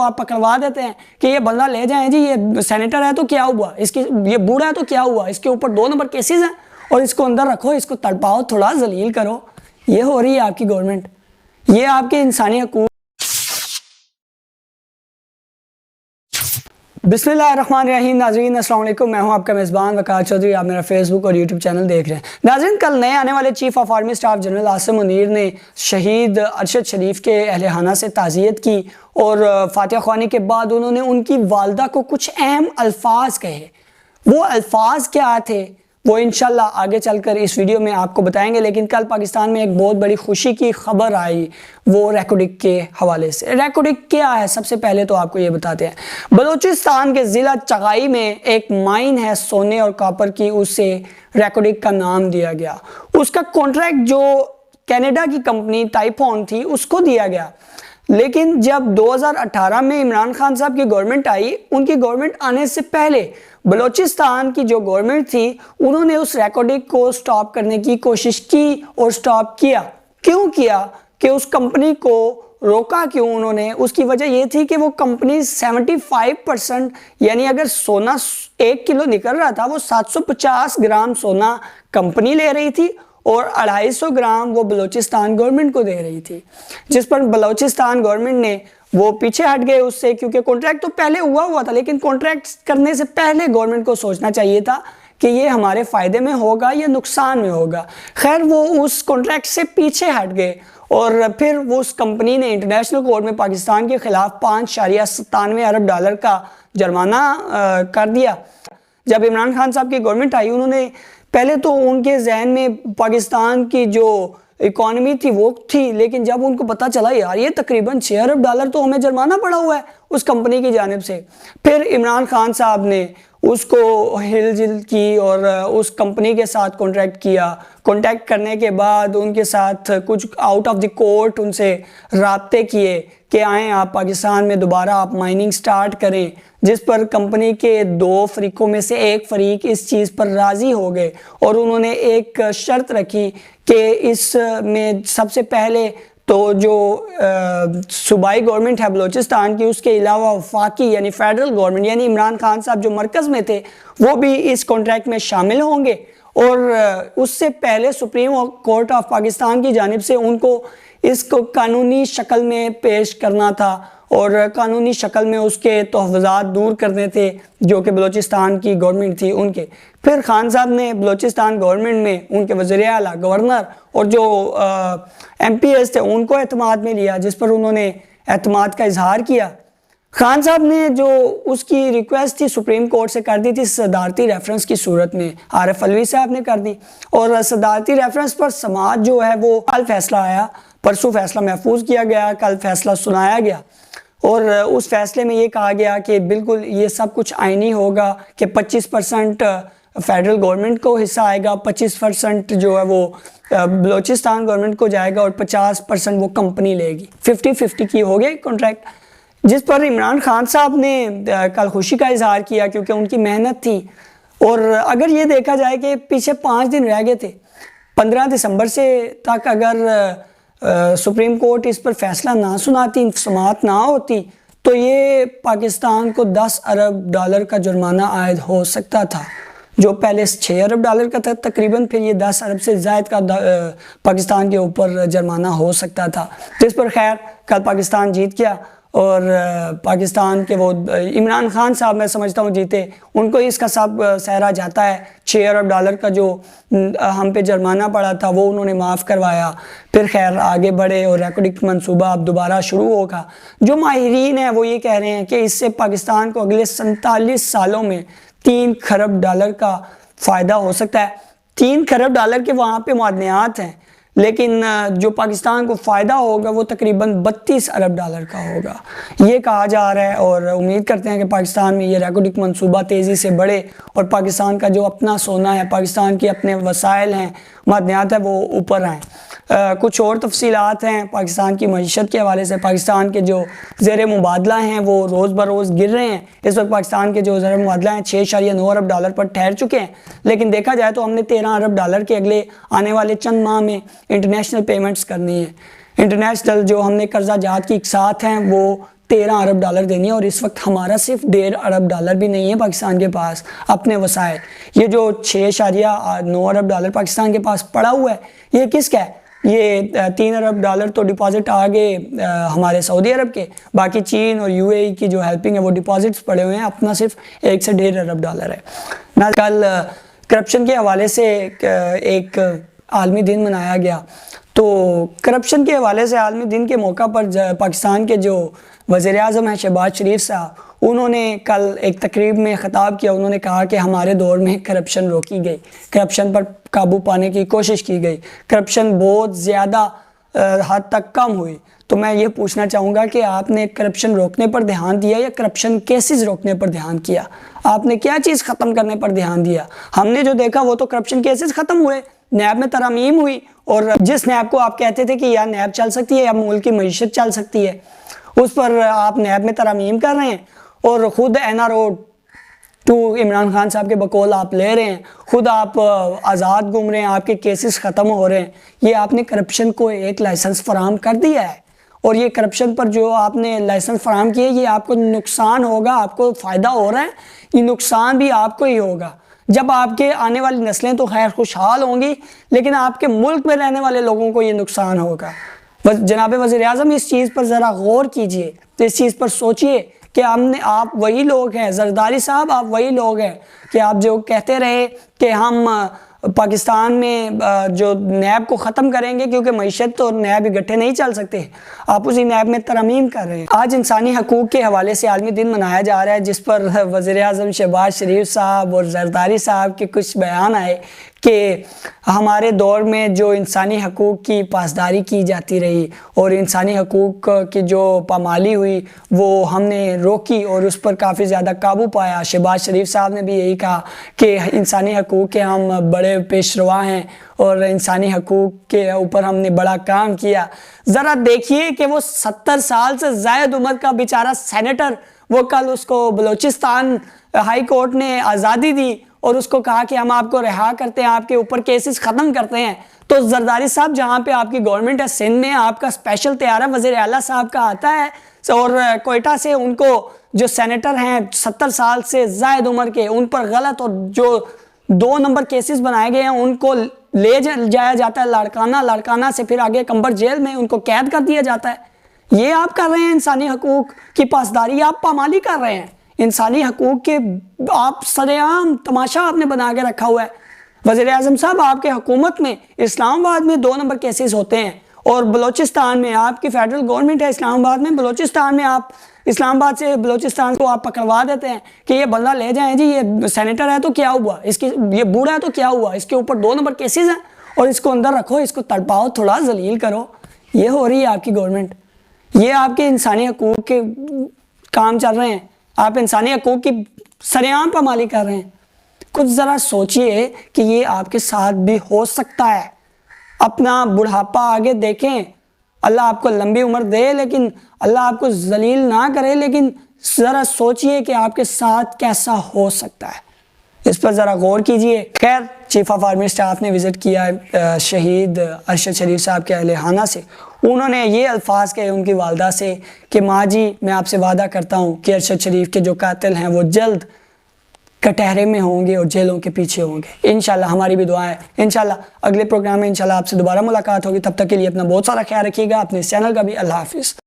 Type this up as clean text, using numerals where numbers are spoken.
आप पकड़वा देते हैं कि ये बंदा ले जाएं जी, ये सेनेटर है तो क्या हुआ, इसकी ये बूढ़ा है तो क्या हुआ, इसके ऊपर 2 नंबर केसेस हैं और इसको अंदर रखो, इसको तड़पाओ, थोड़ा जलील करो। ये हो रही है आपकी गवर्नमेंट, ये आपके इंसानी हकूक। बिस्मिल्लाहिर्रहमानिर्रहीम। नाज़रीन अस्सलाम वालेकुम, मैं हूं आपका मेज़बान वक़ार चौधरी। आप मेरा फेसबुक और यूट्यूब चैनल देख रहे हैं। नाज़रीन, कल नए आने वाले chief of army staff general Asim Munir ने शहीद अरशद शरीफ के अहल-ए-खाना से ताज़ियत की और फातिहा ख्वानी के बाद उन्होंने उनकी वालदा को कुछ अहम अल्फाज कहे। वो अल्फाज क्या थे वो इंशाल्लाह आगे चलकर इस वीडियो में आपको बताएंगे। लेकिन कल पाकिस्तान में एक बहुत बड़ी खुशी की खबर आई, वो रेकोडिक के हवाले से। रेकोडिक क्या है, सबसे पहले तो आपको ये बताते हैं। बलूचिस्तान के ज़िला चगाई में एक माइन है सोने और कॉपर की, उसे रेकोडिक का नाम दिया गया। उसका कॉन्ट्रैक्ट जो कनाडा की कंपनी टाइफोन थी उसको दिया गया। लेकिन जब 2018 में इमरान खान साहब की गवर्नमेंट आई, उनकी गवर्नमेंट आने से पहले बलूचिस्तान की जो गवर्नमेंट थी उन्होंने उस रेकॉर्डिंग को स्टॉप करने की कोशिश की और स्टॉप किया। क्यों किया कि उस कंपनी को रोका क्यों उन्होंने? उसकी वजह ये थी कि वो कंपनी 75% यानी अगर सोना 1 किलो निकल रहा था वो 750 ग्राम सोना कंपनी ले रही थी और 250 ग्राम वो बलूचिस्तान गवर्नमेंट को दे रही थी, जिस पर बलूचिस्तान गवर्नमेंट ने वो पीछे हट गए उससे, क्योंकि कॉन्ट्रैक्ट तो पहले हुआ था। लेकिन कॉन्ट्रैक्ट करने से पहले गवर्नमेंट को सोचना चाहिए था कि ये हमारे फ़ायदे में होगा या नुकसान में होगा। खैर, वो उस कॉन्ट्रैक्ट से पीछे हट गए और फिर वो उस कंपनी ने इंटरनेशनल कोर्ट में पाकिस्तान के खिलाफ 5.97 अरब डॉलर का जुर्माना कर दिया। जब इमरान खान साहब की गवर्नमेंट आई, उन्होंने पहले तो उनके जहन में पाकिस्तान की जो इकॉनमी थी वो थी, लेकिन जब उनको पता चला यार ये तकरीबन 6 अरब डॉलर तो हमें जुर्माना पड़ा हुआ है उस कंपनी की जानिब से, फिर इमरान खान साहब ने उसको हिलजिल की और उस कंपनी के साथ कॉन्ट्रैक्ट किया। कॉन्टैक्ट करने के बाद उनके साथ कुछ आउट ऑफ द कोर्ट उनसे राब्ते किए कि आएँ आप पाकिस्तान में दोबारा आप माइनिंग स्टार्ट करें, जिस पर कंपनी के 2 फरीकों में से एक फरीक इस चीज़ पर राज़ी हो गए और उन्होंने एक शर्त रखी कि इसमें सबसे पहले तो जो सूबाई गवर्नमेंट है बलूचिस्तान की, उसके अलावा वफाकी यानी फेडरल गवर्नमेंट यानी इमरान खान साहब जो मरकज़ में थे वो भी इस कॉन्ट्रैक्ट में शामिल होंगे। और उससे पहले सुप्रीम कोर्ट ऑफ पाकिस्तान की जानिब से उनको इसको कानूनी शक्ल में पेश करना था और कानूनी शक्ल में उसके तहफ़्फ़ुज़ात दूर करने थे जो कि बलूचिस्तान की गवर्नमेंट थी उनके। फिर खान साहब ने बलूचिस्तान गवर्नमेंट में उनके वज़ीर आला, गवर्नर और जो MPs थे उनको एतमाद में लिया, जिस पर उन्होंने एतमाद का इजहार किया। खान साहब ने जो उसकी रिक्वेस्ट थी सुप्रीम कोर्ट से कर दी थी सदारती रेफरेंस की सूरत में, आरिफ अलवी साहब ने कर दी और सदारती रेफरेंस पर समाअत जो है वो कल फैसला आया, परसों फैसला महफूज किया गया, कल फैसला सुनाया गया और उस फैसले में ये कहा गया कि बिल्कुल ये सब कुछ आईनी होगा कि 25% फेडरल गवर्नमेंट को हिस्सा आएगा, 25% जो है वो बलूचिस्तान गवर्नमेंट को जाएगा और 50% वो कंपनी लेगी। 50-50 की हो गई कॉन्ट्रैक्ट, जिस पर इमरान खान साहब ने कल खुशी का इजहार किया क्योंकि उनकी मेहनत थी। और अगर ये देखा जाए कि पीछे 5 दिन रह गए थे, 15 दिसंबर से तक अगर सुप्रीम कोर्ट इस पर फैसला ना सुनाती, समाअत ना होती, तो ये पाकिस्तान को 10 अरब डॉलर का जुर्माना आयद हो सकता था, जो पहले 6 अरब डॉलर का था तकरीबन, फिर ये 10 अरब से ज़ायद का पाकिस्तान के ऊपर जुर्माना हो सकता था, जिस पर खैर कल पाकिस्तान जीत गया और पाकिस्तान के वो इमरान खान साहब मैं समझता हूँ जीते, उनको इसका सब सहरा जाता है। 6 अरब डॉलर का जो हम पे जुर्माना पड़ा था वो उन्होंने माफ़ करवाया, फिर खैर आगे बढ़े और रेकॉर्डिंग मनसूबा अब दोबारा शुरू होगा। जो माहिरीन हैं वो ये कह रहे हैं कि इससे पाकिस्तान को अगले 47 सालों में 3 खरब डॉलर का फ़ायदा हो सकता है। 3 खरब डॉलर के वहाँ पे मुआदनियात हैं, लेकिन जो पाकिस्तान को फ़ायदा होगा वो तकरीबन 32 अरब डॉलर का होगा, ये कहा जा रहा है। और उम्मीद करते हैं कि पाकिस्तान में ये रेकॉर्डिंग मनसूबा तेज़ी से बढ़े और पाकिस्तान का जो अपना सोना है, पाकिस्तान के अपने वसाइल हैं, मादनियात है, वो ऊपर आएँ। कुछ और तफसीलात हैं पाकिस्तान की मईशत के हवाले से। पाकिस्तान के जो ज़ेर मुबादला हैं वो रोज़ बरोज़ गिर रहे हैं। इस वक्त पाकिस्तान के जो ज़ेर मुबादला हैं 6.9 अरब डॉलर पर ठहर चुके हैं, लेकिन देखा जाए तो हमने 13 अरब डॉलर के अगले आने वाले चंद माह में इंटरनेशनल पेमेंट्स करनी है। इंटरनेशनल जो हमने कर्जा जात की इकसात हैं वो 13 अरब डॉलर देनी है, और इस वक्त हमारा सिर्फ 1.5 अरब डॉलर भी नहीं है पाकिस्तान के पास अपने वसाइल। ये जो 6.9 अरब डॉलर पाकिस्तान के पास पड़ा हुआ है, ये किसका है? ये 3 अरब डॉलर तो डिपॉजिट आ गए हमारे सऊदी अरब के, बाकी चीन और यूएई की जो हेल्पिंग है वो डिपॉजिट्स पड़े हुए हैं, अपना सिर्फ 1 से 1.5 अरब डॉलर है ना। कल करप्शन के हवाले से एक आलमी दिन मनाया गया, तो करप्शन के हवाले से आलमी दिन के मौका पर पाकिस्तान के जो वज़ीर-ए-आज़म हैं शहबाज शरीफ साहब, उन्होंने कल एक तकरीब में ख़िताब किया। उन्होंने कहा कि हमारे दौर में करप्शन रोकी गई, करप्शन पर काबू पाने की कोशिश की गई, करप्शन बहुत ज़्यादा हद तक कम हुई। तो मैं ये पूछना चाहूँगा कि आपने करप्शन रोकने पर ध्यान दिया या करप्शन केसेस रोकने पर ध्यान किया? आपने क्या चीज़ ख़त्म करने पर ध्यान दिया? हमने जो देखा वो तो करप्शन केसेस ख़त्म हुए, नैब में तरमीम हुई, और जिस नैब को आप कहते थे कि यार नैब चल सकती है या मुल्क की मईशत चल सकती है, उस पर आप नैब में तरमीम कर रहे हैं, और ख़ुद NRO 2 इमरान खान साहब के बकौल आप ले रहे हैं, खुद आप आज़ाद घूम रहे हैं, आपके केसेस ख़त्म हो रहे हैं। ये आपने करप्शन को एक लाइसेंस फराहम कर दिया है, और ये करप्शन पर जो आपने लाइसेंस फराहम किए, ये आपको नुकसान होगा, आपको फ़ायदा हो रहा है, ये नुकसान भी आपको ही होगा। जब आपके आने वाली नस्लें तो खैर खुशहाल होंगी, लेकिन आपके मुल्क में रहने वाले लोगों को ये नुकसान होगा। जनाब वज़ीर-ए-आज़म, इस चीज़ पर ज़रा गौर कीजिए, तो इस चीज़ पर सोचिए कि आप वही लोग हैं, जरदारी साहब आप वही लोग हैं कि आप जो कहते रहे कि हम पाकिस्तान में जो नैब को ख़त्म करेंगे क्योंकि मईशत तो नैब इकट्ठे नहीं चल सकते, आप उसी नैब में तरमीम कर रहे हैं। आज इंसानी हकूक़ के हवाले से आलमी दिन मनाया जा रहा है, जिस पर वज़ीर-ए-आज़म शहबाज शरीफ साहब और जरदारी साहब के कुछ बयान आए कि हमारे दौर में जो इंसानी हकूक़ की पासदारी की जाती रही और इंसानी हकूक़ की जो पामाली हुई वो हमने रोकी और उस पर काफ़ी ज़्यादा काबू पाया। शहबाज शरीफ साहब ने भी यही कहा कि इंसानी हकूक़ के हम बड़े पेशरवा हैं और इंसानी हकूक़ के ऊपर हमने बड़ा काम किया। ज़रा देखिए कि वो 70 साल से ज़ायद उम्र का बेचारा सेनेटर, वो कल उसको बलूचिस्तान हाई कोर्ट ने आज़ादी दी और उसको कहा कि हम आपको रिहा करते हैं, आपके ऊपर केसेस ख़त्म करते हैं। तो जरदारी साहब, जहाँ पे आपकी गवर्नमेंट है सिंध में, आपका स्पेशल तैयारा वज़ीर आला साहब का आता है और कोयटा से उनको जो सेनेटर हैं 70 साल से ज़ायद उम्र के, उन पर गलत और जो 2 नंबर केसेस बनाए गए हैं उनको ले जाया जाता है लाड़काना से, फिर आगे कंबर जेल में उनको कैद कर दिया जाता है। ये आप कर रहे हैं इंसानी हकूक़ की पासदारी, आप पामाली कर रहे हैं इंसानी हकूक़ के, आप सरेआम तमाशा आपने बना के रखा हुआ है। वज़ीर-ए-आज़म साहब, आपके हुकूमत में इस्लामाबाद में 2 नंबर केसेस होते हैं और बलूचिस्तान में आपकी फेडरल गवर्नमेंट है इस्लामाबाद में, बलूचिस्तान में आप इस्लामाबाद से बलूचिस्तान को आप पकड़वा देते हैं कि ये बंदा ले जाएं जी, ये सेनेटर है तो क्या हुआ, इसकी ये बूढ़ा है तो क्या हुआ, इसके ऊपर 2 नंबर केसेस हैं और इसको अंदर रखो, इसको तड़पाओ, थोड़ा जलील करो। ये हो रही है आपकी गवर्नमेंट, ये आपके इंसानी हकूक़ के काम चल रहे हैं, आप इंसानी हकूक़ की सरेआम पामाली कर रहे हैं। कुछ ज़रा सोचिए कि ये आपके साथ भी हो सकता है। अपना बुढ़ापा आगे देखें, अल्लाह आपको लंबी उम्र दे, लेकिन अल्लाह आपको जलील ना करे, लेकिन ज़रा सोचिए कि आपके साथ कैसा हो सकता है, इस पर ज़रा गौर कीजिए। खैर, चीफ ऑफ आर्मी स्टाफ ने विज़िट किया शहीद अरशद शरीफ साहब के अहलेखाना से। उन्होंने ये अल्फाज कहे उनकी वालदा से कि माँ जी, मैं आपसे वादा करता हूँ कि अरशद शरीफ के जो कातिल हैं वो जल्द कटहरे में होंगे और जेलों के पीछे होंगे। इंशाल्लाह हमारी भी दुआ है। इंशाल्लाह अगले प्रोग्राम में इंशाल्लाह आपसे दोबारा मुलाकात होगी। तब तक के लिए अपना बहुत सारा ख्याल रखिएगा, अपने चैनल का भी। अल्लाह हाफिज़।